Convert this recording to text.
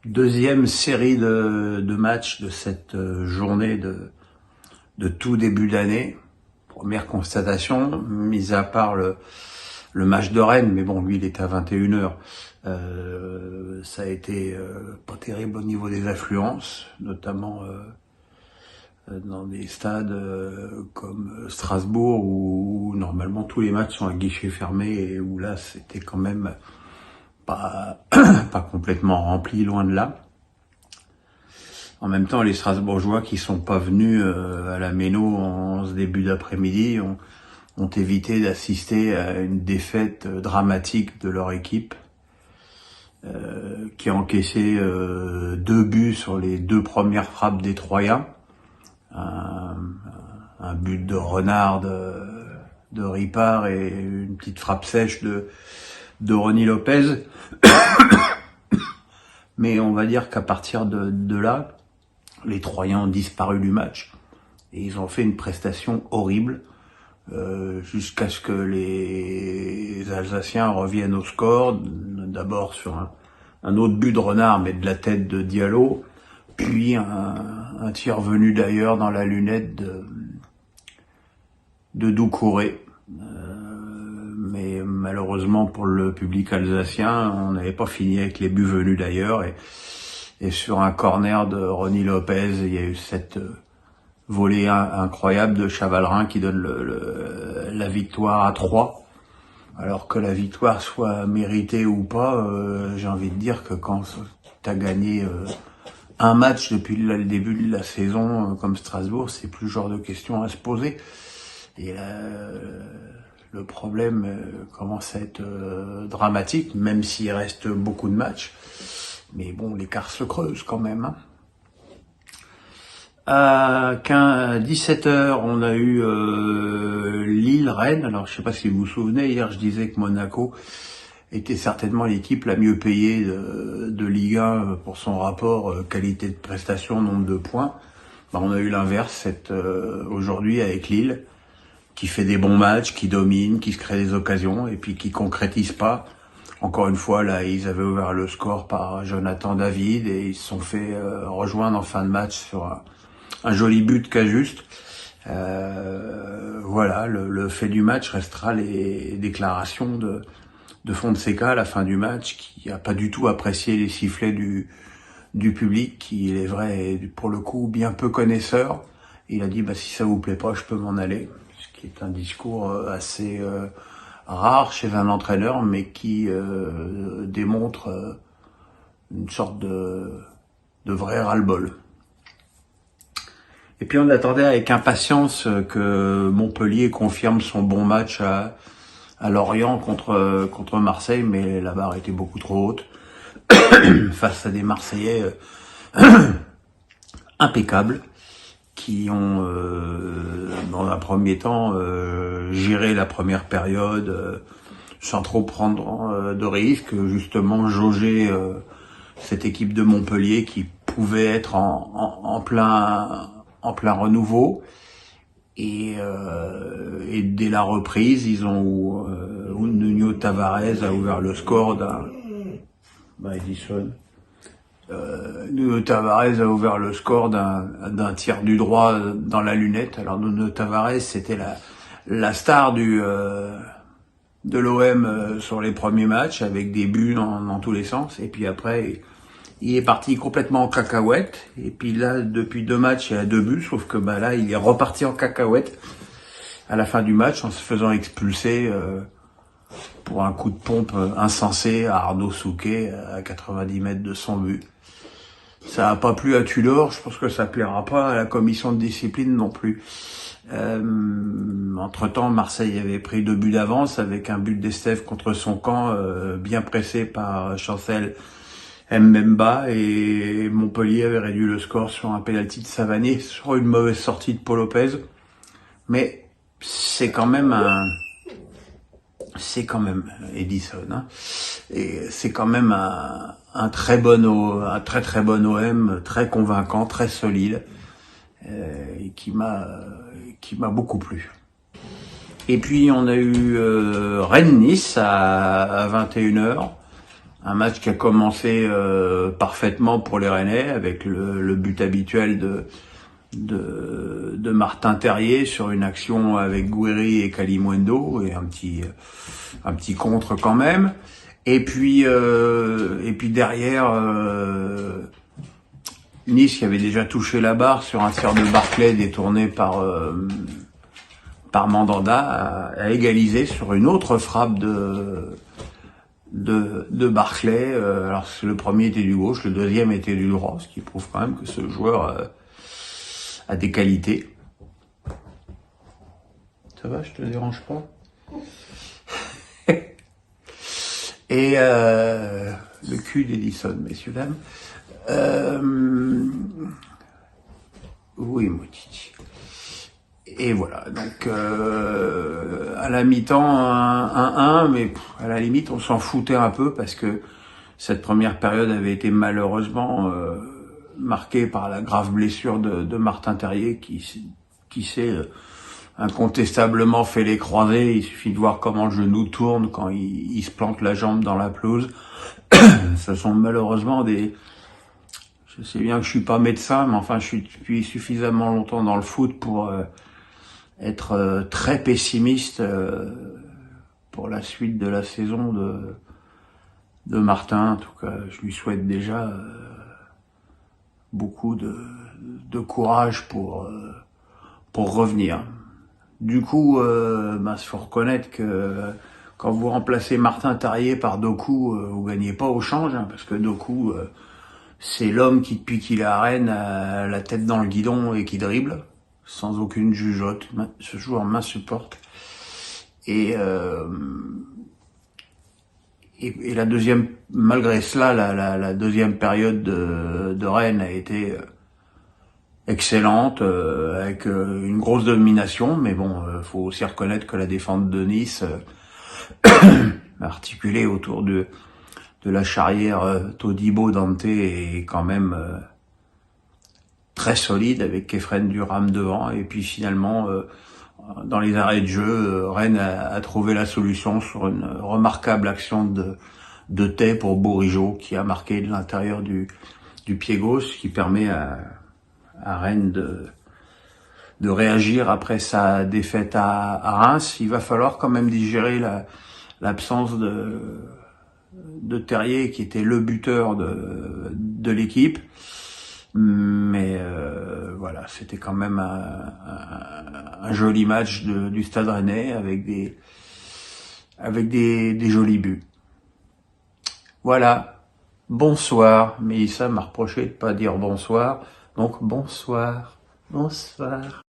Deuxième série de matchs de cette journée de tout début d'année. Première constatation, mis à part le match de Rennes, mais bon, lui il était à 21h. Ça a été pas terrible au niveau des affluences, notamment dans des stades comme Strasbourg où normalement tous les matchs sont à guichet fermé et où là c'était quand même pas complètement rempli, loin de là. En même temps, les Strasbourgeois qui sont pas venus à la Méno en ce début d'après-midi ont évité d'assister à une défaite dramatique de leur équipe, qui a encaissé 2 buts sur les 2 premières frappes des Troyens. Un but de Renard de Ripard et une petite frappe sèche de Ronny Lopez. Mais on va dire qu'à partir de là, les Troyens ont disparu du match et ils ont fait une prestation horrible jusqu'à ce que les Alsaciens reviennent au score, d'abord sur un autre but de Renard mais de la tête de Diallo, puis un tir venu d'ailleurs dans la lunette de Doucouré. Mais malheureusement pour le public alsacien, on n'avait pas fini avec les buts venus d'ailleurs et sur un corner de Ronny Lopez, il y a eu cette volée incroyable de Chavalrin qui donne la victoire à 3. Alors que la victoire soit méritée ou pas, j'ai envie de dire que quand tu as gagné un match depuis le début de la saison comme Strasbourg, c'est plus le genre de question à se poser. Et là, le problème commence à être dramatique, même s'il reste beaucoup de matchs. Mais bon, l'écart se creuse quand même. À 17h, on a eu Lille-Rennes. Alors, je sais pas si vous vous souvenez, hier je disais que Monaco était certainement l'équipe la mieux payée de Ligue 1 pour son rapport qualité de prestation, nombre de points. On a eu l'inverse aujourd'hui avec Lille, qui fait des bons matchs, qui domine, qui se crée des occasions et puis qui concrétise pas. Encore une fois, là, ils avaient ouvert le score par Jonathan David et ils se sont fait rejoindre en fin de match sur un joli but Cajuste. Voilà, le fait du match restera les déclarations de Fonseca à la fin du match, qui a pas du tout apprécié les sifflets du public, qui, il est vrai, est pour le coup bien peu connaisseur. Il a dit, si ça vous plaît pas, je peux m'en aller. Ce qui est un discours assez rare chez un entraîneur, mais qui démontre une sorte de vrai ras-le-bol. Et puis on attendait avec impatience que Montpellier confirme son bon match à Lorient contre Marseille, mais la barre était beaucoup trop haute face à des Marseillais impeccables qui ont dans un premier temps géré la première période sans trop prendre de risques, justement jauger cette équipe de Montpellier qui pouvait être en plein renouveau. Et dès la reprise, ils ont Nuno Tavares a ouvert le score Edison. Nuno Tavares a ouvert le score d'un tir du droit dans la lunette. Alors Nuno Tavares, c'était la star de l'OM sur les premiers matchs, avec des buts dans tous les sens. Et puis après, il est parti complètement en cacahuète. Et puis là, depuis 2 matchs, il a 2 buts. Sauf que là, il est reparti en cacahuète à la fin du match en se faisant expulser pour un coup de pompe insensé à Arnaud Souquet à 90 mètres de son but. Ça n'a pas plu à Tudor. Je pense que ça plaira pas à la commission de discipline non plus. Entre-temps, Marseille avait pris 2 buts d'avance avec un but d'Estève contre son camp, bien pressé par Chancel Mbemba, et Montpellier avait réduit le score sur un penalty de Savanier sur une mauvaise sortie de Paul Lopez. Mais c'est quand même Edison, et c'est quand même un très bon OM, très convaincant, très solide, et qui m'a beaucoup plu. Et puis on a eu Rennes-Nice à 21h. Un match qui a commencé parfaitement pour les Rennais avec le but habituel de Martin Terrier sur une action avec Gouiri et Kalimundo et un petit contre quand même. Et puis derrière Nice qui avait déjà touché la barre sur un tir de Barclay détourné par Mandanda a égalisé sur une autre frappe de Barclay. Alors le premier était du gauche, le deuxième était du droit, ce qui prouve quand même que ce joueur a des qualités. Ça va, je te dérange pas? Et le cul d'Edison, messieurs, dames. Oui, mon titi. Et voilà, donc à la mi-temps, 1-1, mais à la limite, on s'en foutait un peu parce que cette première période avait été malheureusement marquée par la grave blessure de Martin Terrier qui s'est incontestablement fait les croisés. Il suffit de voir comment le genou tourne quand il se plante la jambe dans la pelouse. Ce sont malheureusement je sais bien que je suis pas médecin, mais enfin je suis depuis suffisamment longtemps dans le foot pour être très pessimiste pour la suite de la saison de Martin. En tout cas, je lui souhaite déjà beaucoup de courage pour revenir. Du coup, faut reconnaître que quand vous remplacez Martin Terrier par Doku, vous gagnez pas au change, hein, parce que Doku, c'est l'homme qui, depuis qu'il est à Rennes, a la tête dans le guidon et qui dribble, sans aucune jugeote. Ce joueur m'insupporte. Et la deuxième, malgré cela, la deuxième période de Rennes a été excellente, avec une grosse domination, mais bon, faut aussi reconnaître que la défense de Nice, articulée autour de la charrière Todibo Dante, est quand même très solide, avec Kefren Durham devant, et puis finalement, dans les arrêts de jeu, Rennes a trouvé la solution sur une remarquable action de Tay pour Bourigeaud, qui a marqué de l'intérieur du pied gauche, qui permet à Rennes de réagir après sa défaite à Reims. Il va falloir quand même digérer l'absence de Terrier, qui était le buteur de l'équipe. Mais voilà, c'était quand même un joli match du Stade Rennais avec des jolis buts. Voilà. Bonsoir. Mélissa m'a reproché de pas dire bonsoir. Donc bonsoir. Bonsoir.